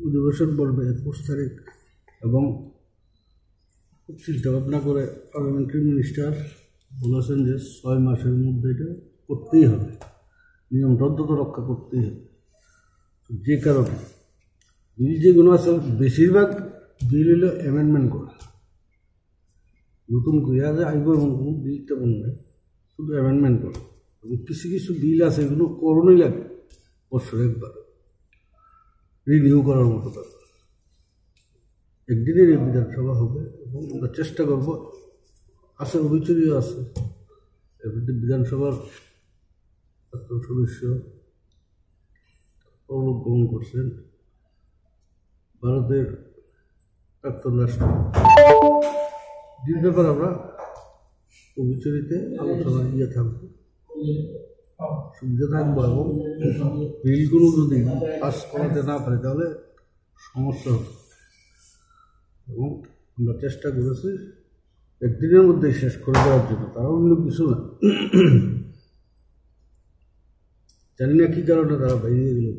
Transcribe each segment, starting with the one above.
অধিবেশন বলবে 21 তারিখ এবং খুব চিন্তাভাবনা করে পার্লামেন্টারি মিনিস্টার বলেছেন যে 6 মাসের মধ্যে এটা করতেই হবে, নিয়মটা অন্তত রক্ষা করতেই হবে। যে কারণে বিল যেগুলো আছে বেশিরভাগ বিল হলো অ্যামেন্ডমেন্ট করা, নতুন করে আইব এমন কোনো বিল তেমন নেই, শুধু অ্যামেন্ডমেন্ট করা। এবং কিছু কিছু বিল আছে এগুলো করণই লাগে বছরে একবার রিনিউ করার মতো ব্যাপার। একদিনের এই বিধানসভা হবে এবং আমরা চেষ্টা করব, আছে অভিযোগও আছে এমনিতে বিধানসভার ছাত্র সদস্য অবলম্বন করছেন ভারতের প্রাক্তন রাষ্ট্রপতি ব্যাপার আমরা অভিচরিতে আলোচনা দিয়ে থাকবো, সুবিধা থাকবো। এবং বিলগুলো যদি পাস করাতে না পারে তাহলে সমস্যা হবে এবং আমরা চেষ্টা করেছি একদিনের মধ্যেই শেষ করে দেওয়ার জন্য, তারা অন্য কিছু না। জানি না কী কারণে তারা বাইরে এগুলো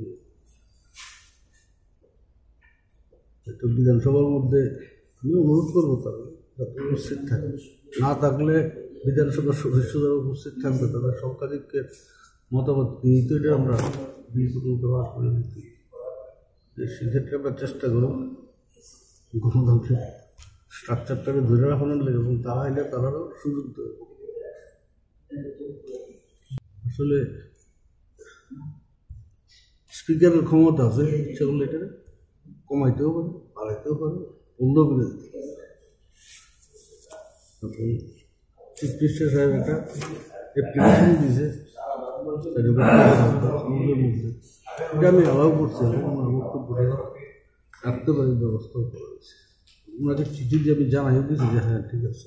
তো বিধানসভার মধ্যে আমি অনুরোধ করবো তারা যাতে উপস্থিত থাকে, না থাকলে বিধানসভার সদস্যরা উপস্থিত থাকবে, তাদের সরকারিকে মতামত নিয়েই তো এটা আমরা বিলগুলো ব্যবহার করে দিচ্ছি। সেক্ষেত্রে আমরা চেষ্টা করব গণতন্ত্রের স্ট্রাকচারটাকে ধরে রাখানোর লাগে এবং তারা এলে তারারও সুযোগ দেবে। আসলে স্পিকারের ক্ষমতা আছে, সেগুলো এটা কমাইতেও পারে, বাড়াইতেও পারে, বন্ধ করে দিতে পারে। চিফ মিনিস্টার সাহেব একটা অ্যাপ্লিকেশন দিয়েছে আমাদের মধ্যে, এটা আমি অ্যালাউ করছি এবং আমার বক্তব্য রাখতে পারি ব্যবস্থাও করা হয়েছে। ওনাকে চিঠি দিয়ে আমি জানাই দিয়েছি যে হ্যাঁ ঠিক আছে।